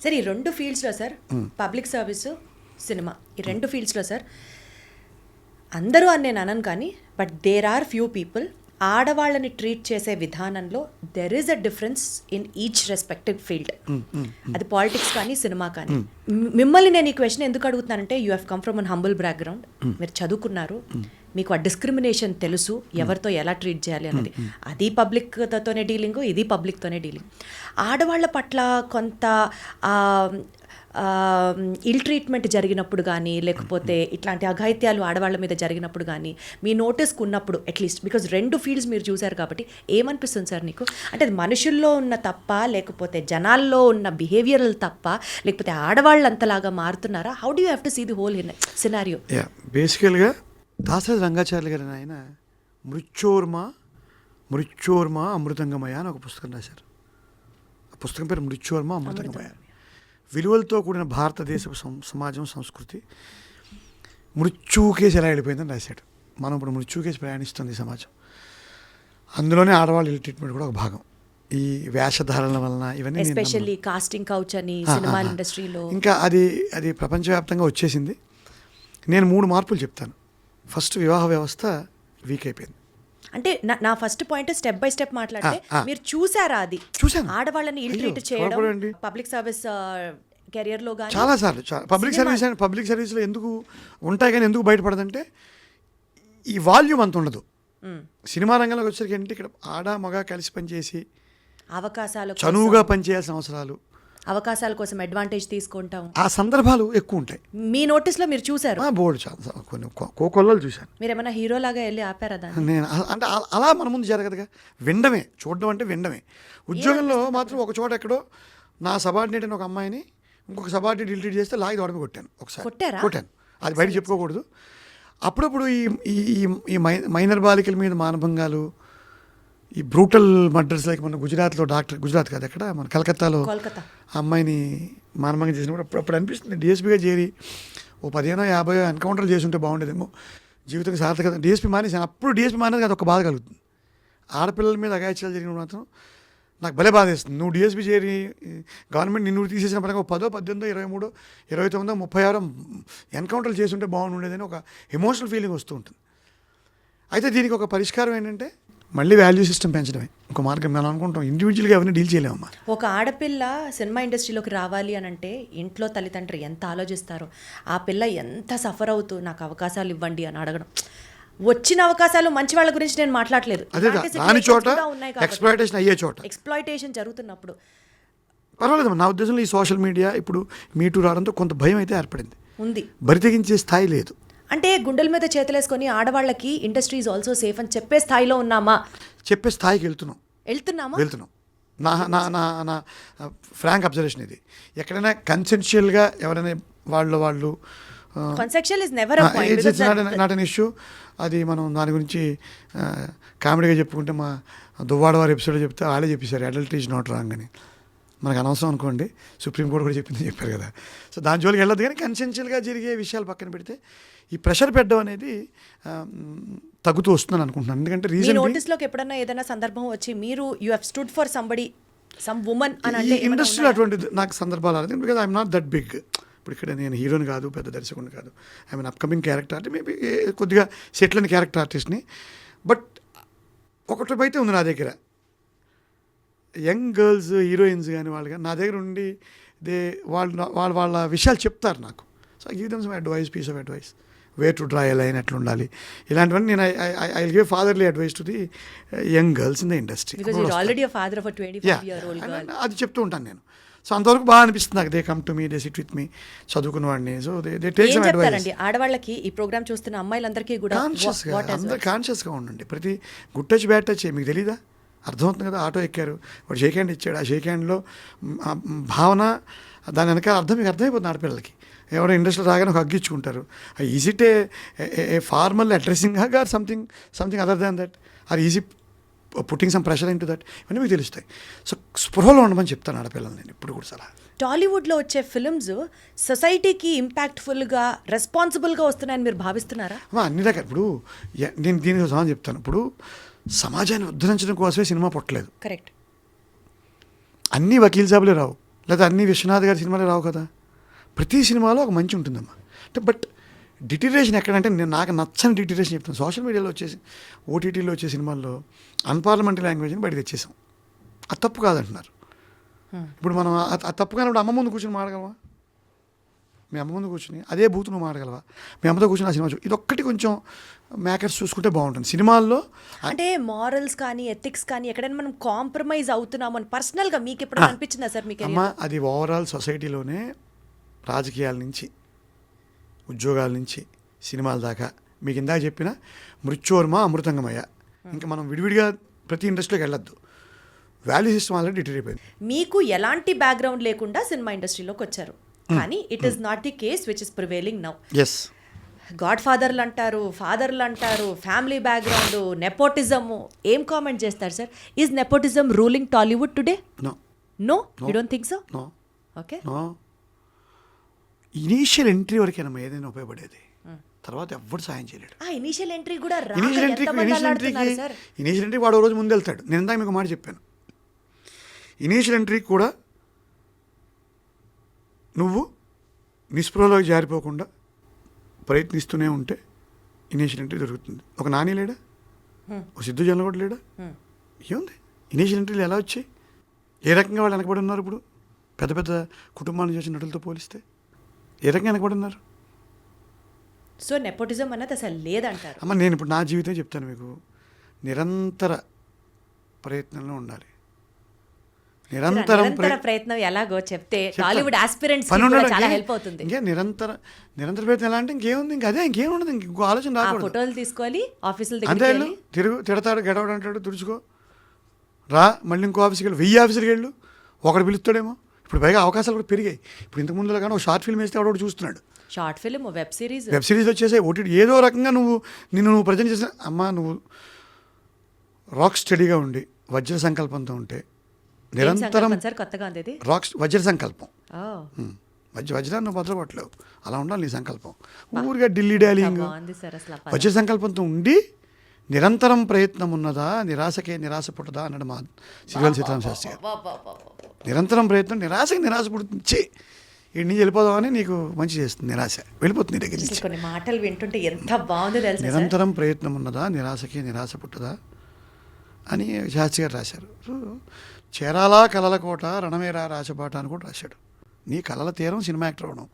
Sir ఈ 2 ఫీల్డ్స్లో sir public service cinema ఈ 2 ఫీల్డ్స్లో సార్ అందరూ అని నేను అనను కానీ but there are few people ఆడవాళ్ళని ట్రీట్ చేసే విధానంలో there is a difference in each respective field. అది పాలిటిక్స్ కానీ సినిమా కానీ. మిమ్మల్ని నేను ఈ క్వశ్చన్ ఎందుకు అడుగుతున్నానంటే you have come from an humble background, మీరు చదువుకున్నారు, మీకు ఆ డిస్క్రిమినేషన్ తెలుసు, ఎవరితో ఎలా ట్రీట్ చేయాలి అన్నది. అది పబ్లిక్తోనే డీలింగ్, ఇది పబ్లిక్తోనే డీలింగ్. ఆడవాళ్ళ పట్ల కొంత ఇల్ ట్రీట్మెంట్ జరిగినప్పుడు కానీ లేకపోతే ఇట్లాంటి అఘాయిత్యాలు ఆడవాళ్ళ మీద జరిగినప్పుడు కానీ మీ నోటీస్కి ఉన్నప్పుడు అట్లీస్ట్ బికాజ్ 2 ఫీల్డ్స్ మీరు చూశారు కాబట్టి ఏమనిపిస్తుంది సార్ నీకు? అంటే అది మనుషుల్లో ఉన్న తప్ప లేకపోతే జనాల్లో ఉన్న బిహేవియరల్ తప్ప లేకపోతే ఆడవాళ్ళు అంతలాగా మారుతున్నారా? How do you have to see the whole scenario? బేసికల్గా దాసరి రంగాచార్య గారు ఆయన మృత్యోర్మ అమృతంగమయ అని ఒక పుస్తకం రాశారు. ఆ పుస్తకం పేరు మృత్యోర్మ అమృతంగమయ. విలువలతో కూడిన భారతదేశ సమాజం సంస్కృతి మృత్యుకేసి ఎలా వెళ్ళిపోయిందని రాశాడు. మనం ఇప్పుడు మృత్యుకేసి ప్రయాణిస్తుంది సమాజం. అందులోనే ఆడవాళ్ళు ఇల్ ట్రీట్మెంట్ కూడా ఒక భాగం. ఈ వేషధారణల వలన ఇవన్నీ ఎస్పెషల్లీ కాస్టింగ్ కౌచ్ అని సినిమా ఇండస్ట్రీలో ఇంకా అది ప్రపంచవ్యాప్తంగా వచ్చేసింది. నేను 3 మార్పులు చెప్తాను. ఫస్ట్, వివాహ వ్యవస్థ వీక్ అయిపోయింది. అంటే నా first point step by step మాట్లాడితే మీరు చూసారా? అది చూసాను. ఆడవాళ్ళని ఇల్ ట్రీట్ చేయడం పబ్లిక్ సర్వీస్ కెరియర్ లో గాని చాలా సార్లు పబ్లిక్ సర్వీస్లో ఎందుకు ఉంటాయి కానీ ఎందుకు బయటపడదంటే ఈ వాల్యూమ్ అంత ఉండదు. సినిమా రంగంలోకి వచ్చేసరికి ఏంటి, ఇక్కడ ఆడ మగ కలిసి పనిచేసి అవకాశాలు చనువుగా పనిచేయాల్సిన అవకాశాల కోసం అడ్వాంటేజ్ తీసుకుంటాం, ఆ సందర్భాలు ఎక్కువ ఉంటాయి. మీ నోటీస్లో మీరు చూసారు? బోర్డు చాలా కొన్ని కోకొల్లలు చూశాను. మీరు ఏమైనా హీరో లాగా వెళ్ళి ఆపారా దాన్ని? నేను అంటే అలా మన ముందు జరగదుగా. వినడమే, చూడడం అంటే వినడమే. ఉద్యోగంలో మాత్రం ఒక చోట ఎక్కడో నా సబార్డినేట్ అని ఒక అమ్మాయిని ఇంకొక సబార్డినేట్ ఇల్ట్రీట్ చేస్తే లాగి దొడమి కొట్టాను. ఒకసారి కొట్టాను, అది బయట చెప్పుకోకూడదు. అప్పుడప్పుడు ఈ మైనర్ బాలికల మీద మానభంగాలు, ఈ బ్రూటల్ మర్డర్స్ లైక్ మన గుజరాత్ కాదు ఎక్కడ మన కలకత్తాలో అమ్మాయిని మానభంగం చేసినప్పుడు అప్పుడు అనిపిస్తుంది డిఎస్పీగా చేరి ఓ 15-50 ఎన్కౌంటర్లు చేసి ఉంటే బాగుండేదేమో, జీవితం సార్థకత. డిఎస్పీ మానేసాను. అప్పుడు డిఎస్పీ మానేది అది ఒక బాధ కలుగుతుంది. ఆడపిల్లల మీద అఘాయిత్యాలు జరిగిన మాత్రం నాకు భలే బాధ వేస్తుంది. నువ్వు డిఎస్పీ చేరి గవర్నమెంట్ నిన్ను తీసేసిన పరంగా 10, 18, 23, 29, 36 ఎన్కౌంటర్లు చేసి ఉంటే బాగుండేదని ఒక ఎమోషనల్ ఫీలింగ్ వస్తూ ఉంటుంది. అయితే దీనికి ఒక పరిష్కారం ఏంటంటే మళ్ళీ వాల్యూ సిస్టమ్ పెంచడమే ఇంకో మార్గం. మనం అనుకుంటాం ఇండివిజువల్గా ఎవరిని డీల్ చేయలేమమ్మా. ఒక ఆడపిల్ల సినిమా ఇండస్ట్రీలోకి రావాలి అని అంటే ఇంట్లో తల్లిదండ్రులు ఎంత ఆలోచిస్తారో, ఆ పిల్ల ఎంత సఫర్ అవుతూ నాకు అవకాశాలు ఇవ్వండి అని అడగడం. వచ్చిన అవకాశాలు మంచి వాళ్ళ గురించి నేను మాట్లాడలేదు, ఎక్స్‌ప్లాయిటేషన్ జరుగుతున్నప్పుడు పర్వాలేదు. నా ఉద్దేశంలో ఈ సోషల్ మీడియా ఇప్పుడు మీటూ రావడంతో కొంత భయం అయితే ఏర్పడింది, ఉంది. బరితెగించే స్థాయి లేదు. అంటే గుండెల మీద చేతులేసుకొని ఆడవాళ్ళకి ఇండస్ట్రీ ఈజ్ ఆల్సో సేఫ్ అని చెప్పే స్థాయిలో ఉన్నామా? చెప్పే స్థాయికి వెళ్తున్నాం. నా ఫ్రాంక్ అబ్జర్వేషన్ ఇది. ఎక్కడైనా కన్సెన్షియల్గా ఎవరైనా వాళ్ళు నాట్ అన్ ఇష్యూ. అది మనం దాని గురించి కామెడీగా చెప్పుకుంటే మా దువ్వాడ వారి ఎపిసోడ్ చెప్తే వాళ్ళే చెప్పేశారు అడల్టరీ ఈజ్ నాట్ రాంగ్ అని. మనకు అనవసరం అనుకోండి, సుప్రీంకోర్టు కూడా చెప్పింది చెప్పారు కదా. సో దాని జోలికి వెళ్ళదు. కానీ కన్సెన్షియల్గా జరిగే విషయాలు పక్కన పెడితే ఈ ప్రెషర్ పెట్టడం అనేది తగ్గుతూ వస్తుందని అనుకుంటున్నాను. ఎందుకంటే రీజన్ నోటీస్లోకి ఎప్పుడన్నా ఏదైనా సందర్భం వచ్చి మీరు you have stood for somebody some woman అని అంటే ఇండస్ట్రీలో అటువంటి నాకు సందర్భాలు రాలేదు. Because I'm not that big. ఇప్పుడు ఇక్కడ నేను హీరోని కాదు, పెద్ద దర్శకుని కాదు, I'm upcoming character artist, maybe కొద్దిగా సెటిల్ అయిన క్యారెక్టర్ ఆర్టిస్ట్ని. బట్ ఒకటి అయితే ఉంది నా దగ్గర, యంగ్ గర్ల్స్ హీరోయిన్స్ కానీ వాళ్ళు కానీ నా దగ్గర ఉండి వాళ్ళ విషయాలు చెప్తారు నాకు. So I give them some advice, piece of advice, where to draw a line, ఎట్లా ఉండాలి, ఇలాంటివన్నీ నేను I give fatherly advice to the young girls in the industry. అది చెప్తూ ఉంటాను నేను. సో అంతవరకు బాగా అనిపిస్తుంది నాకు. They come to me, they sit with me, చదువుకున్న వాడిని. So they take some advice. ఆడవాళ్ళకి ఈ ప్రోగ్రామ్ చూస్తున్న అమ్మాయిలందరికీ కూడా అందరూ కాన్షియస్గా ఉండండి. ప్రతి గుడ్ టచ్ బ్యాడ్ టచ్ మీకు తెలీదా? అర్థమవుతుంది కదా. ఆటో ఎక్కారు, వాడు షేక్ హ్యాండ్ ఇచ్చాడు, ఆ షేక్ హ్యాండ్లో భావన, దాని వెనకాల అర్థం మీకు అర్థమైపోతుంది ఆడపిల్లలకి. ఎవరో ఇండస్ట్రీలో రాగానే ఒక హగ్గిచ్చుకుంటారు. Is it a formal addressing hug or something other than that, or is he putting some pressure in to that, ఇవన్నీ మీకు తెలుస్తాయి. సో స్పృహలో ఉండమని చెప్తాను ఆడపిల్లలు నేను ఇప్పుడు కూడా సలహా. టాలీవుడ్లో వచ్చే ఫిల్మ్స్ సొసైటీకి ఇంపాక్ట్ఫుల్గా, రెస్పాన్సిబుల్గా వస్తున్నాయని మీరు భావిస్తున్నారా? అన్ని రకాల. ఇప్పుడు నేను దీనికి సమాధానం చెప్తాను. ఇప్పుడు సమాజాన్ని ఉద్ధరించడం కోసమే సినిమా పుట్టలేదు. కరెక్ట్. అన్నీ వకీల్ సాబులే రావు. లేదా అన్ని విశ్వనాథ్ గారి సినిమాలే రావు కదా. ప్రతి సినిమాలో ఒక మంచి ఉంటుందమ్మా. అంటే బట్ డిటిరేషన్ ఎక్కడంటే నేను నాకు నచ్చని డిటిరేషన్ చెప్తాను. సోషల్ మీడియాలో వచ్చేసి ఓటీటీలో వచ్చే సినిమాల్లో అన్పార్లమెంటరీ లాంగ్వేజ్ని బయట తెచ్చేసాం. అది తప్పు కాదంటున్నారు. ఇప్పుడు మనం అది తప్పు కానప్పుడు అమ్మ ముందు కూర్చొని మాడగలవా? మీ అమ్మ ముందు కూర్చొని అదే బూత్ నువ్వు మాడగలవా? మీ అమ్మతో కూర్చొని ఆ సినిమా ఇదొక్కటి కొంచెం మేకర్స్ చూసుకుంటే బాగుంటుంది సినిమాల్లో. అంటే మారల్స్ కానీ ఎథిక్స్ కానీ ఎక్కడైనా మనం కాంప్రమైజ్ అవుతున్నాము అని పర్సనల్గా మీకు ఎప్పుడైనా అనిపించిందా సార్? మీకు అమ్మ అది ఓవరాల్ సొసైటీలోనే రాజకీయాల నుంచి ఉద్యోగాల నుంచి సినిమాల దాకా మీకు ఇందాక చెప్పిన మృత్యోర్మ అమృతంగమయ్య. ఇంకా మనం విడివిడిగా ప్రతి ఇండస్ట్రీలోకి వెళ్ళొద్దు. వాల్యూ సిస్టమ్ ఆల్రెడీ డిటైర్ అయిపోయింది. మీకు ఎలాంటి బ్యాక్గ్రౌండ్ లేకుండా సినిమా ఇండస్ట్రీలోకి వచ్చారు, కానీ it is not the case which is prevailing now. Yes, god ఫాదర్లు అంటారు, ఫాదర్లు అంటారు, ఫ్యామిలీ బ్యాక్గ్రౌండ్, నెపోటిజము. ఏం కామెంట్ చేస్తారు sir? Is nepotism ruling Tollywood today? No no, you don't think so? No okay. No. Initial entry వరకేనమ్మా ఏదైనా ఉపయోగపడేది. తర్వాత ఎవ్వరు సాయం చేయలేడు. ఇనీషియల్ ఎంట్రీ కూడా ఇనీషియల్ ఎంట్రీకి వాడు రోజు ముందు వెళ్తాడు. నేను ఇందాక మీకు మాట చెప్పాను. ఇనీషియల్ ఎంట్రీకి కూడా నువ్వు నిస్పృహలోకి జారిపోకుండా ప్రయత్నిస్తూనే ఉంటే ఇనీషియల్ ఎంట్రీ దొరుకుతుంది. ఒక నాని లేడా, ఒక సిద్ధు జొన్న కూడా లేడా? ఏముంది ఇనీషియల్ ఎంట్రీలు ఎలా వచ్చాయి? ఏ రకంగా వాళ్ళు వెనకబడి ఉన్నారు? ఇప్పుడు పెద్ద పెద్ద కుటుంబాల నుంచి వచ్చిన నటులతో పోలిస్తే ఏ రకంగా వెనకబడి ఉన్నారు? సో నెపోటిజం అన్నది అసలు లేదంటారు. అమ్మ నేను ఇప్పుడు నా జీవితం చెప్తాను మీకు. నిరంతర ప్రయత్నంలో ఉండాలి. నిరంతరం ప్రయత్నం ఎలాగో చెప్తే టాలీవుడ్ ఆస్పిరెంట్స్ చాలా హెల్ప్ అవుతుంది. ఇంకా నిరంతర ప్రయత్నం ఎలా అంటే ఇంకేముంది? ఇంకా అదే, ఇంకేం ఉండదు. ఇంకో ఆలోచన రాకూడదు. ఫోటోలు తీసుకోవాలి, ఆఫీసుల అంతే. వెళ్ళు, తిడతాడు, గెడవడు అంటాడు, తుడుచుకో, రా, మళ్ళీ ఇంకో ఆఫీస్కి వెళ్ళు, 1000 ఆఫీసులకి వెళ్ళు, ఒకటి పిలుస్తాడేమో. ఇప్పుడు పైగా అవకాశాలు కూడా పెరిగాయి. ఇప్పుడు ఇంతకు ముందులో కానీ ఒక షార్ట్ ఫిల్మ్ వేస్తే ఒకటి చూస్తున్నాడు. షార్ట్ ఫిల్మ్, వెబ్ సిరీస్ వచ్చేసాయి. ఓటీటీ ఏదో రకంగా నువ్వు ప్రజెంట్ చేసిన అమ్మ నువ్వు రాక్ స్టడీగా ఉండి వజ్ర సంకల్పంతో ఉంటే నిరంతరం కొత్తగా ఉంది రాక్ వజ్ర సంకల్పం. వజ్రాన్ని నువ్వు భద్రపడలేవు. అలా ఉండాలి నీ సంకల్పం. ఊరిగా ఢిల్లీ డాలింగ్. వజ్ర సంకల్పంతో ఉండి నిరంతరం ప్రయత్నం ఉన్నదా నిరాశకే నిరాశ పుట్టదా అన్నాడు మా సిరివెల్ సీతారామ శాస్త్రి గారు. నిరంతరం ప్రయత్నం నిరాశకి నిరాశ పుడుతుంది. ఈ నుంచి వెళ్ళిపోదామని నీకు మంచి చేస్తుంది. నిరాశ వెళ్ళిపోతుంది దగ్గర నుంచి. కొన్ని మాటలు వింటుంటే ఎంత బాగుందో తెలుసు. నిరంతరం ప్రయత్నం ఉన్నదా నిరాశకి నిరాశ పుట్టదా అని శాస్త్రి గారు రాశారు. చేరాలా కలల కోట రణమేరా రాచబాట అని కూడా రాశాడు. నీ కళల తీరం సినిమా యాక్టర్ అవడం.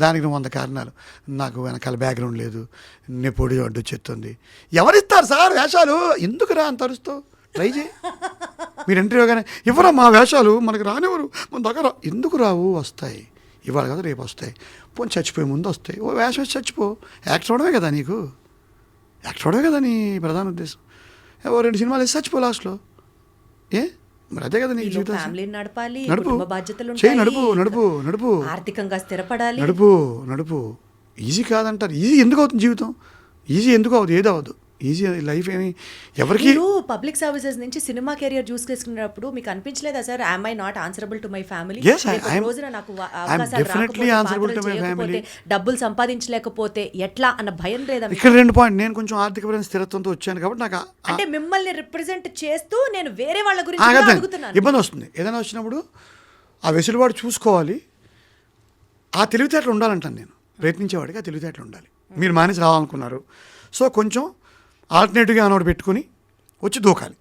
దానికి నువ్వు 100 కారణాలు. నాకు వెనకాల బ్యాక్గ్రౌండ్ లేదు, నెపోడి అడ్డు వచ్చేస్తుంది. ఎవరిస్తారు సార్ వేషాలు? ఎందుకురా అంత అరుస్తావు? ట్రై చేయి. మీరు ఎంట్రీ ఇవ్వగానే ఇవ్వరా మా వేషాలు మనకు రానివ్వరు, మన దగ్గర ఎందుకు రావు? వస్తాయి, ఇవాళ కదా రేపు వస్తాయి. పోనీ చచ్చిపోయే ముందు వస్తాయి. ఓ వేషం వేసి చచ్చిపో. యాక్టర్ అవడమే కదా నీకు, యాక్టర్ అవడమే కదా నీ ప్రధాన ఉద్దేశం. ఓ 2 సినిమాలు వేసి చచ్చిపో లాస్ట్లో. మరి అదే కదా నీకు జీవితం. ఫ్యామిలీని నడపాలి, నడుపు, బాధ్యతలు చేయి, నడుపు, ఆర్థికంగా స్థిరపడాలి. నడుపు. ఈజీ కాదంటారు. ఈజీ ఎందుకు అవుతుంది జీవితం? ఈజీ ఎందుకు అవుతుంది? ఏది అవ్వదు. ఈజీ లైఫ్ ఏమి ఎవరికి. పబ్లిక్ సర్వీసెస్ నుంచి సినిమా కెరియర్ చూస్ చేసుకున్నప్పుడు మీకు అనిపించలేదా sir, am I not answerable to my family? రోజున నాకు డబ్బులు సంపాదించలేకపోతే ఎట్లా అన్న భయం లేదా? ఇక్కడ 2 పాయింట్. నేను కొంచెం ఆర్థికపరమైన స్థిరత్వంతో వచ్చాను కాబట్టి నాకు అంటే మిమ్మల్ని రిప్రజెంట్ చేస్తూ నేను వేరే వాళ్ళ గురించి అడుగుతున్నాను. ఇబ్బంది వస్తుంది. ఏదైనా వచ్చినప్పుడు ఆ వెసులుబాటు చూసుకోవాలి. ఆ తెలివితేటలు ఉండాలంటాను నేను. ప్రయత్నించేవాడికి ఆ తెలివితేటలు ఉండాలి. మీరు మానేసి రావాలనుకున్నారు, సో కొంచెం ఆల్టర్నేటివ్గా అనోడు పెట్టుకుని వచ్చి దూకాలి.